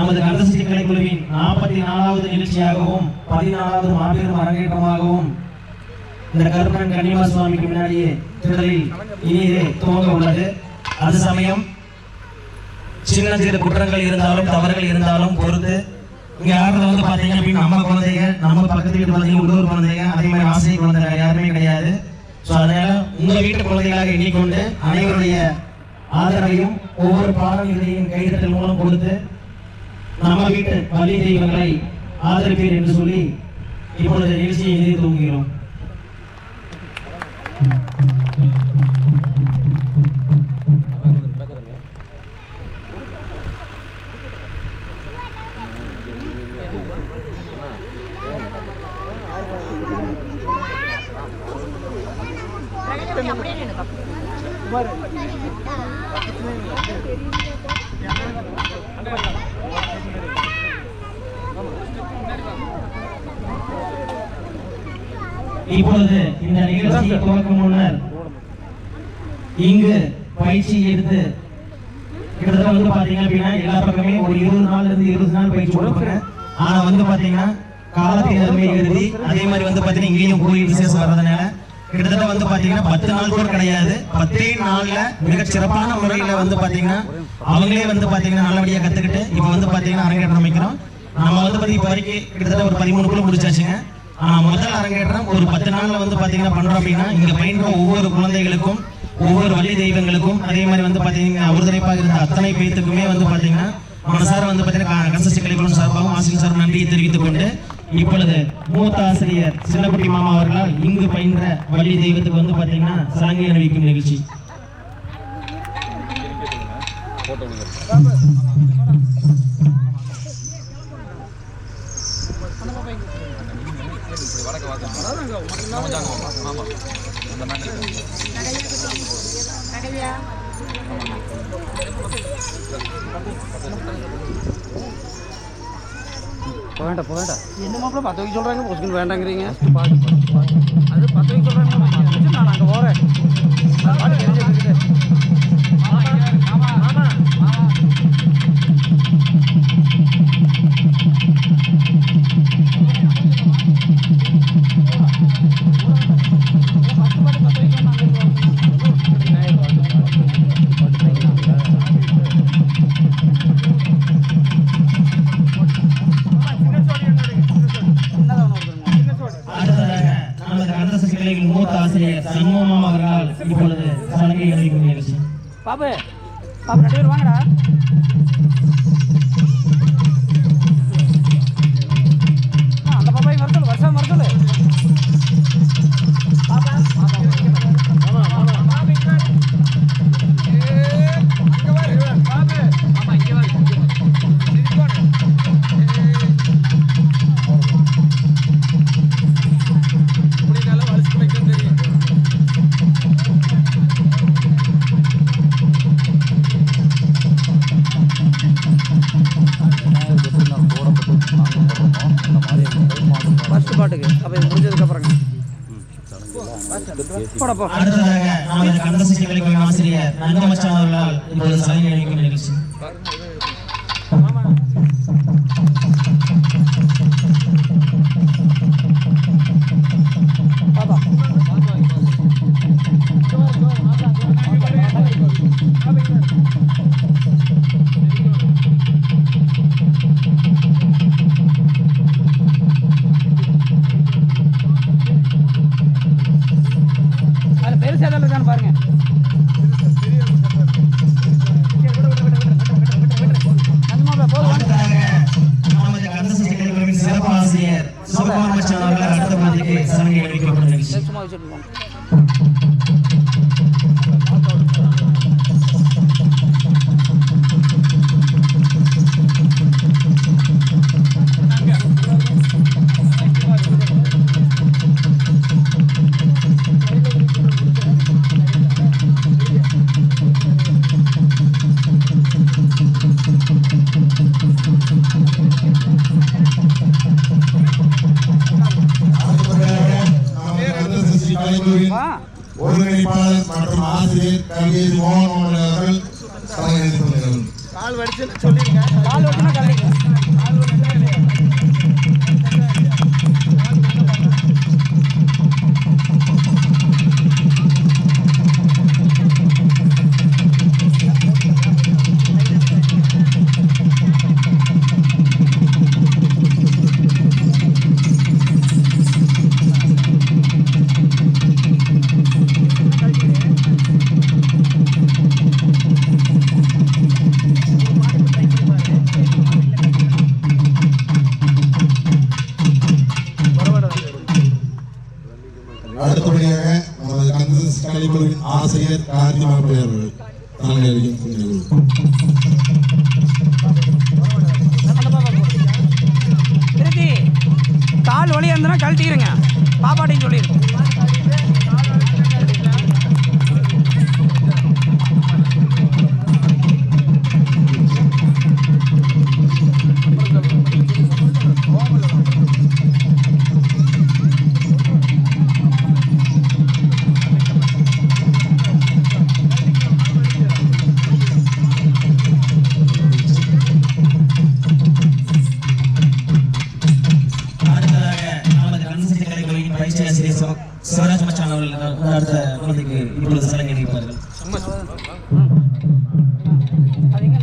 நமது கந்தசக்தி கலைக்குழுவின் 44வது நிகழ்ச்சியாகவும் 14வது மாபெரும் அரங்கேற்றமாகவும் இந்த கருப்பன் கன்னிமா சுவாமிக்கு முன்னாடியே திடலில் இனியே துவங்க உள்ளது. அது சமயம் சின்ன சிறு குற்றங்கள் இருந்தாலும் தவறுகள் இருந்தாலும் பொறுத்து இங்க ஆடுறது வந்து பாத்தீங்கன்னா அப்படின்னு நம்ம குழந்தைங்க, நம்ம பக்கத்து வீட்டு குழந்தைங்க, உள்ளூர் குழந்தைங்க, அதே மாதிரி ஆசிரியர் குழந்தைங்க யாருமே கிடையாது. ஸோ அதனால உங்க வீட்டு குழந்தைகளாக எண்ணிக்கொண்டு அனைவருடைய ஆதரவையும் ஒவ்வொரு பாடல்களையும் கைதட்டல் மூலம் கொடுத்து நம்ம வீட்டு பள்ளி தெய்வங்களை ஆதரிப்பீர் என்று சொல்லி இப்பொழுது நிகழ்ச்சியை எழுதி தூங்குகிறோம். இப்பொழுது இந்த நிகழ்ச்சியை துவக்கும் முன்னர் இங்கு பயிற்சி எடுத்து கிட்டத்தட்ட வந்து பாத்தீங்கன்னா அப்படின்னா எல்லா பக்கமே ஒரு 20 நாள்ல இருந்து 20 நாள் பயிற்சி கொடுப்பாங்க. ஆனா வந்து பாத்தீங்கன்னா காலத்தின் அருமை எழுதி அதே மாதிரி வந்து பாத்தீங்கன்னா இங்கேயும் கோயில் விசேஷம் வர்றதுனால கிட்டத்தட்ட வந்து பாத்தீங்கன்னா 10 நாள் கூட கிடையாது, 10 நாள்ல மிக சிறப்பான முறையில வந்து பாத்தீங்கன்னா அவங்களே வந்து பாத்தீங்கன்னா நல்லபடியா கத்துக்கிட்டு இப்ப வந்து பாத்தீங்கன்னா அரங்கேற்றம் அமைக்கிறோம். நம்ம வந்து இப்ப வரைக்கும் கிட்டத்தட்ட ஒரு 13 முடிச்சாச்சுங்க. ஆனா முதல் அரங்கேற்றம் ஒரு 10 நாள்ல வந்து பாத்தீங்கன்னா பண்றோம் அப்படின்னா இங்க பயின்ற ஒவ்வொரு குழந்தைகளுக்கும் ஒவ்வொரு வள்ளி தெய்வங்களுக்கும் அதே மாதிரி வந்து பாத்தீங்கன்னா உறுதுணைப்பாக இருந்த அத்தனை பேத்துக்குமே வந்து பாத்தீங்கன்னா மனசார வந்து பாத்தீங்கன்னா கந்தசக்தி கலைக்குழு சார்பாகவும் ஆசிரியர் சார் நன்றியை தெரிவித்துக் கொண்டு இப்பொழுது மூத்த ஆசிரியர் சின்னக்குட்டி மாமா அவர்களால் இங்கு பயின்ற வள்ளி தெய்வத்துக்கு வந்து பாத்தீங்கன்னா சாங்கி அணிவிக்கும் நிகழ்ச்சி. போவேண்டா என்ன மாப்பிள்ள 10 வைக்க சொல்றாங்க, பொசுக்குன்னு வேண்டாங்கிறீங்க. அது 10 வைக்க சொல்றாங்க, நான் அங்கே போகிறேன். மூத்த ஆசிரியர் சண்முகம் அவர்களால் இப்பொழுது சலங்கை அணிவிக்கும் நிகழ்ச்சி. பாபு பாபு 2 பேர் வாங்கடா. அந்த பாப்பா வரது வருஷம் வரது பாபா ஃபர்ஸ்ட் பாட்டுக்கு அப்ப முடிஞ்சதுக்கு அப்புறம் அடுத்ததாக நமது கந்தசக்தி கலைக்குழு ஆசிரியர் நந்தமச்சான் அவர்களால் இப்பொழுது சலங்கை அணிவிக்கும் நிகழ்ச்சி. பாருங்க சிறப்பு ஆசிரியர் சுகுமார் மச்சான் அவர்கள் அடுத்த பகுதிக்கு சலங்கை அணிவிக்கப்படும் நிகழ்ச்சி. ஒருங்கிணைப்பாளர் மற்றும் ஆசிரியர் கவிதை மோகன் அவர்கள் கால் வடிச்சு சொல்லிருங்க. கலைக்குழுவின் ஆசிரியர் கார்த்திமா அவர்கள் தலைமை அறிவிக்கும் திருத்தி கால் வழியாக இருந்தனா கழட்டிக்கிறேங்க பாப்பாட்டையும் சொல்லிடுங்க. சிவராஜ் மச்சான் அவர்கள் அடுத்த குழந்தைக்கு இப்பொழுது சலங்கை அளிப்பார்கள். அது எங்க